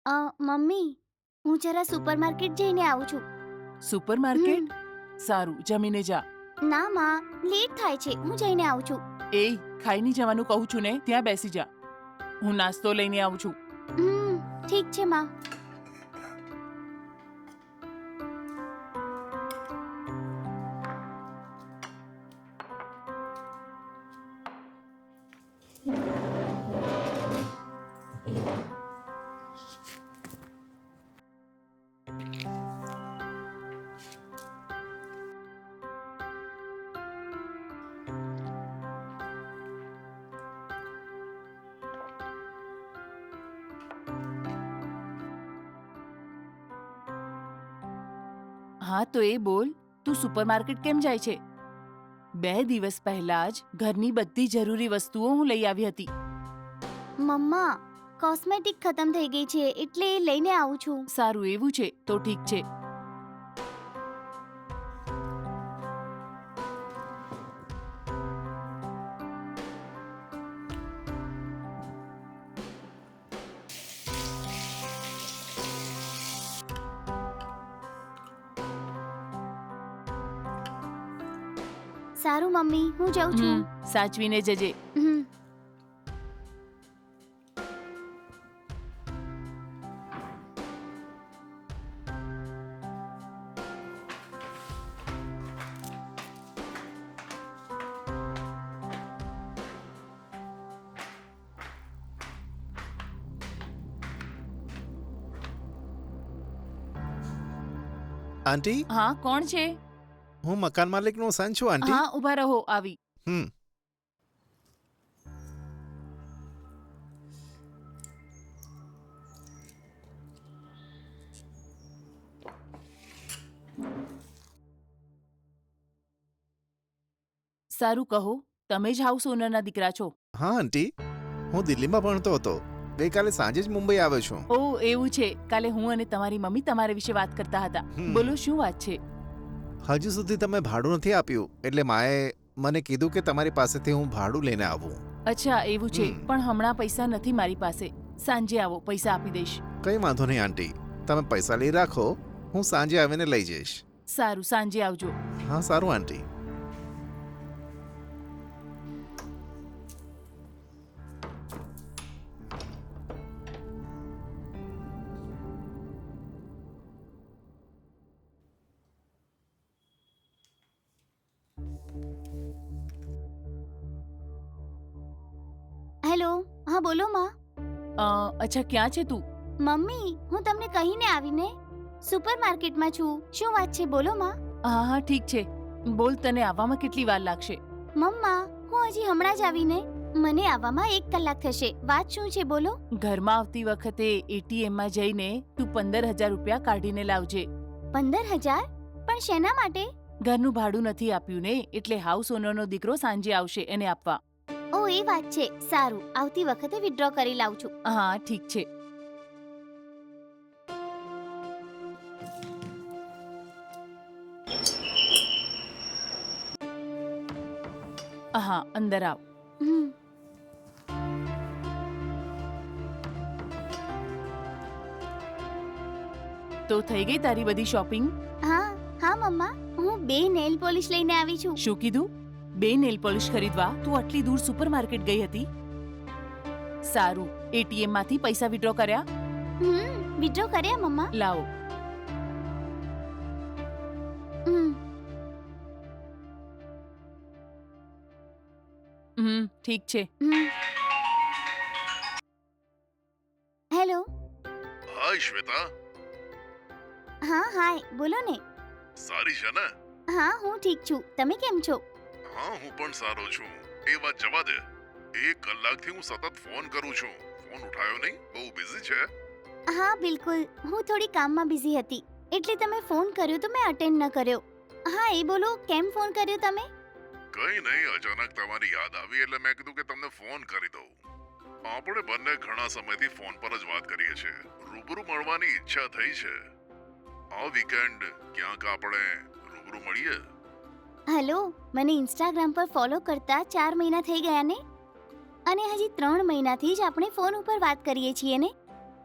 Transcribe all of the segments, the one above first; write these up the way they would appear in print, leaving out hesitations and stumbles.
Mummy, હું જરા supermarket જઈને આવું છું. સુપરમાર્કેટ? સારું, જમીને જા. ના માં, લેટ થાય છે, હું જઈને આવું છું. એ ખાઈને જવાનું કહું છું ને, ત્યાં બેસી જા. હું નાસ્તો લઈને આવું છું. ઠીક છે માં. હા તો એ બોલ, તું સુપરમાર્કેટ કેમ જાય છે? 2 દિવસ પહેલા જ ઘરની બધી જરૂરી વસ્તુઓ હું લઈ આવી હતી. મમ્મા, કોસ્મેટિક ખતમ થઈ ગઈ છે એટલે એ લઈને આવું છું. સારું, એવું છે તો ઠીક છે. સારું મમ્મી, હું જાઉં છું. સાચવીને જજે. હમ. આંટી, હા, કોણ છે? હું મકાન માલિકનો સન છું આંટી. હા, ઊભા રહો, આવી. હમ સારું, કહો, તમે જ હાઉસ ઓનરના દીકરા છો? હા આંટી, હું દિલ્હીમાં ભણતો હતો. ગઈકાલે સાંજે જ મુંબઈ આવ્યો છું. ઓહ, એવું છે. કાલે હું અને તમારી મમ્મી તમારા વિશે વાત કરતા હતા. હમ. બોલો, શું વાત છે? હજુ સુધી તમે ભાડું નથી આપ્યું, એટલે માએ મને કીધું કે તમારી પાસેથી હું ભાડું લઈને આવું. અચ્છા, એવું છે. હમ. પણ હમણાં પૈસા નથી મારી પાસે. સાંજે આવો, પૈસા આપી દઈશ. કંઈ વાંધો નહીં આંટી, તમે પૈસા લઈ રાખો, હું સાંજે આવીને લઈ જઈશ. સારું, સાંજે આવજો. હા સારું આંટી. હેલો, હા બોલો માં. અચ્છા, ક્યાં છે તું? મમ્મી, હું તમને કહીને આવીને સુપરમાર્કેટમાં છું. શું વાત છે, બોલો માં. હા હા, ઠીક છે. બોલ, તને આવવામાં કેટલી વાર લાગશે? મમ્મા, હું હજી હમણાં જ આવીને. મને આવવામાં 1 કલાક થશે. વાત શું છે, બોલો. ઘરમાં આવતી વખતે એટીએમમાં જઈને તું 15,000 રૂપિયા કાઢીને લાવજે. 15,000? પણ શેના માટે? ઘરનું ભાડું નથી આપ્યું ને, એટલે હાઉસ ઓનરનો દીકરો સાંજે આવશે એને આપવા. ઓ, એ વાત છે. સારું, આવતી વખતે વિથડ્રો કરી લાવું છું. હા, ઠીક છે. હા, અંદર આવ. હમ. તો થઈ ગઈ તારી બધી શોપિંગ? હા હા મમ્મા, હું 2 નેલ પોલિશ લઈને આવી છું. શું કીધું? 2 નેલ પોલિશ ખરીદવા તું આટલી દૂર સુપરમાર્કેટ ગઈ હતી? સારું, એટીએમ માંથી પૈસા વિથડ્રો કર્યા? વિથડ્રો કર્યા મમ્મા. લાવો. હમ. ઠીક છે. હમ. હેલો. હાય શ્વેતા, હા હાય, બોલો ને. સારી છે ને? હા, હું ઠીક છું. તમે કેમ છો? હા, હું પણ સારો છું. એ વાત જવા દે. 1 કલાકથી હું સતત ફોન કરું છું, ફોન ઉઠાયો નહીં? બહુ બિઝી છે? હા બિલકુલ, હું થોડી કામમાં બિઝી હતી, એટલે તમે ફોન કર્યો તો મેં અટેન્ડ ન કર્યો. હા, એ બોલો, કેમ ફોન કર્યો તમે? કંઈ નહીં, અચાનક તમારી યાદ આવી એટલે મેં કીધું કે તમને ફોન કરી દઉં. આપણે બંને ઘણા સમયથી ફોન પર જ વાત કરીએ છીએ. રૂબરૂ મળવાની ઈચ્છા થઈ છે. આ વીકેન્ડ ક્યાંક આપણે રૂબરૂ મળીએ. હેલો, મને ઇન્સ્ટાગ્રામ પર ફોલો કરતા 4 મહિના થઈ ગયા ને, અને હજી 3 મહિનાથી જ આપણે ફોન ઉપર વાત કરીએ છીએ ને.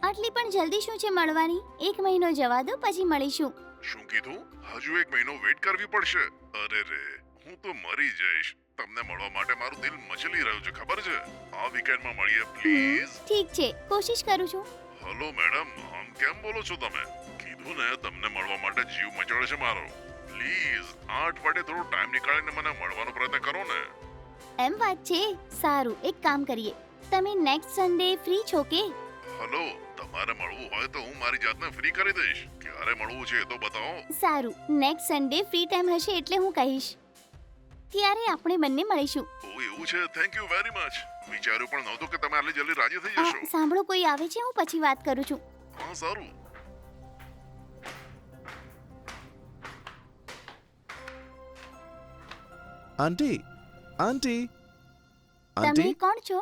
આટલી પણ જલ્દી શું છે મળવાની? 1 મહિનો જવા દો, પછી મળીશું. શું કીધું? હજુ 1 મહિનો વેઇટ કરવી પડશે? અરે રે, હું તો મરી જઈશ. તમને મળવા માટે મારું દિલ મચલી રહ્યું છે, ખબર છે? આ વીકેન્ડમાં મળીએ પ્લીઝ. ઠીક છે, કોશિશ કરું છું. હલો મેડમ, આમ કેમ બોલો છો તમે? કીધું ને તમને મળવા માટે જીવ મચળે છે મારો. પ્લીઝ આ અઠવાડિયે થોડો ટાઈમ નીકાળીને મને મળવાનો પ્રયત્ન કરો ને. એમ વાત છે? સારું, એક કામ કરીએ. તમે નેક્સ્ટ સન્ડે ફ્રી છો કે? હલો, તમારે મળવું હોય તો હું મારી જાતને ફ્રી કરી દઈશ. ક્યારે મળવું છે એ તો બતાવો. સારું, નેક્સ્ટ સન્ડે ફ્રી ટાઈમ હશે એટલે હું કહીશ. ત્યારે આપણે બંને મળીશું. ઓ એવું છે, થેન્ક યુ વેરી મચ. વિચાર્યું પણ નહોતું કે તમે આટલી જલ્દી રાજી થઈ જશો. સાંભળો, કોઈ આવે છે, હું પછી વાત કરું છું. હા સારું. આંટી આંટી તમે આંટી કોણ છો?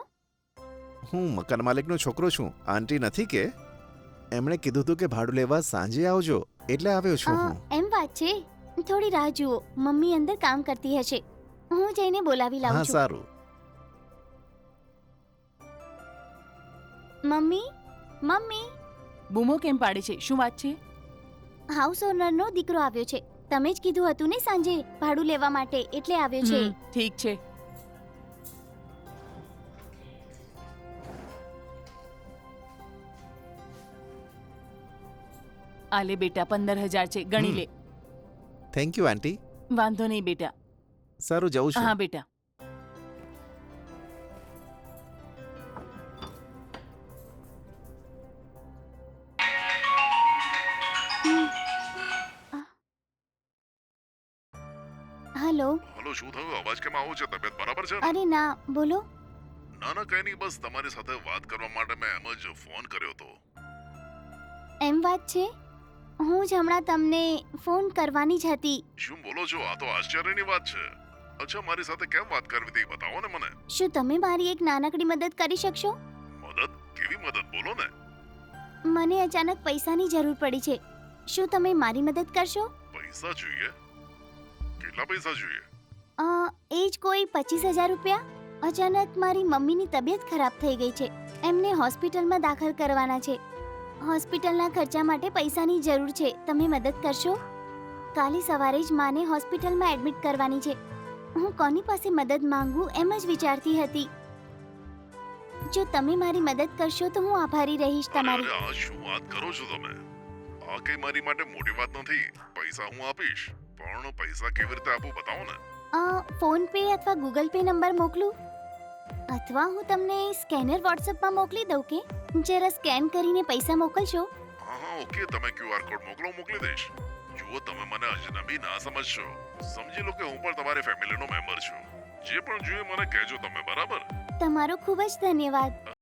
હું મકાન માલિકનો છોકરો છું. આંટી નથી કે? એમણે કીધું હતું કે ભાડું લેવા સાંજે આવજો, એટલે આવ્યો છું હું. એમ વાત છે? થોડી રાહ જુઓ, મમ્મી અંદર કામ કરતી હશે. હું જઈને બોલાવી લાવું હા છું. સારું. મમ્મી, મમ્મી, બૂમો કેમ પાડે છે? શું વાત છે? હાઉસ ઓનરનો દીકરો આવ્યો છે. તમે જ કીધું હતું ને સાંજે ભાડું લેવા માટે, એટલે આવ્યો છે. ઠીક છે. આ લે બેટા, 15,000 છે, ગણી લે. થેન્ક યુ આંટી. વાંધો નહીં બેટા. સારું, જઉં છું. હા બેટા. હલો. હલો, શું થયું? અવાજ કેમ આવો છે? તબિયત બરાબર છે ને? અરે ના, બોલો. ના ના કઈ નહીં, બસ તમારી સાથે વાત કરવા માટે મેં એમ જ ફોન કર્યો હતો. એમ વાત છે? હું જ હમણાં તમને ફોન કરવાની જ હતી. શું બોલો છો? આ તો આશ્ચર્યની વાત છે. અચ્છા, મારી સાથે કેમ વાત કરવી હતી બતાવો ને મને. શું તમે મારી એક નાનકડી મદદ કરી શકશો? મદદ? કેવી મદદ? બોલો ને. મને અચાનક પૈસાની જરૂર પડી છે. શું તમે મારી મદદ કરશો? પૈસા જોઈએ? કેટલા પૈસા જોઈએ? એ જ કોઈ 25,000 રૂપિયા. અચાનક મારી મમ્મીની તબિયત ખરાબ થઈ ગઈ છે. એમને હોસ્પિટલમાં દાખલ કરવાના છે. હોસ્પિટલના ખર્ચા માટે પૈસાની જરૂર છે. તમે મદદ કરશો? કાલે સવારે જ માને હોસ્પિટલમાં એડમિટ કરવાની છે. હું કોની પાસે મદદ માંગુ એમ જ વિચારતી હતી. જો તમે મારી મદદ કરશો તો હું આભારી રહીશ તમારી. અરે આ શું વાત કરો છો તમે? આ કઈ મારી માટે મોટી વાત નથી. પૈસા હું આપીશ, પણ પૈસા કેવી રીતે આપું બતાવો ને. ફોન પે અથવા ગૂગલ પે નંબર મોકલું? અથવા હું તમને સ્કેનર વોટ્સએપમાં મોકલી દઉં કે? જરા સ્કેન કરીને પૈસા મોકલશો? હા હા ઓકે, તમે QR કોડ મોકલી દઈશ. જુઓ, તમે મને અજનબી ના સમજશો. સમજી લો કે હું પણ તમારી ફેમિલીનો મેમ્બર છું. જે પણ જોઈએ મને કહેજો તમે, બરાબર? તમારો ખૂબ જ ધન્યવાદ.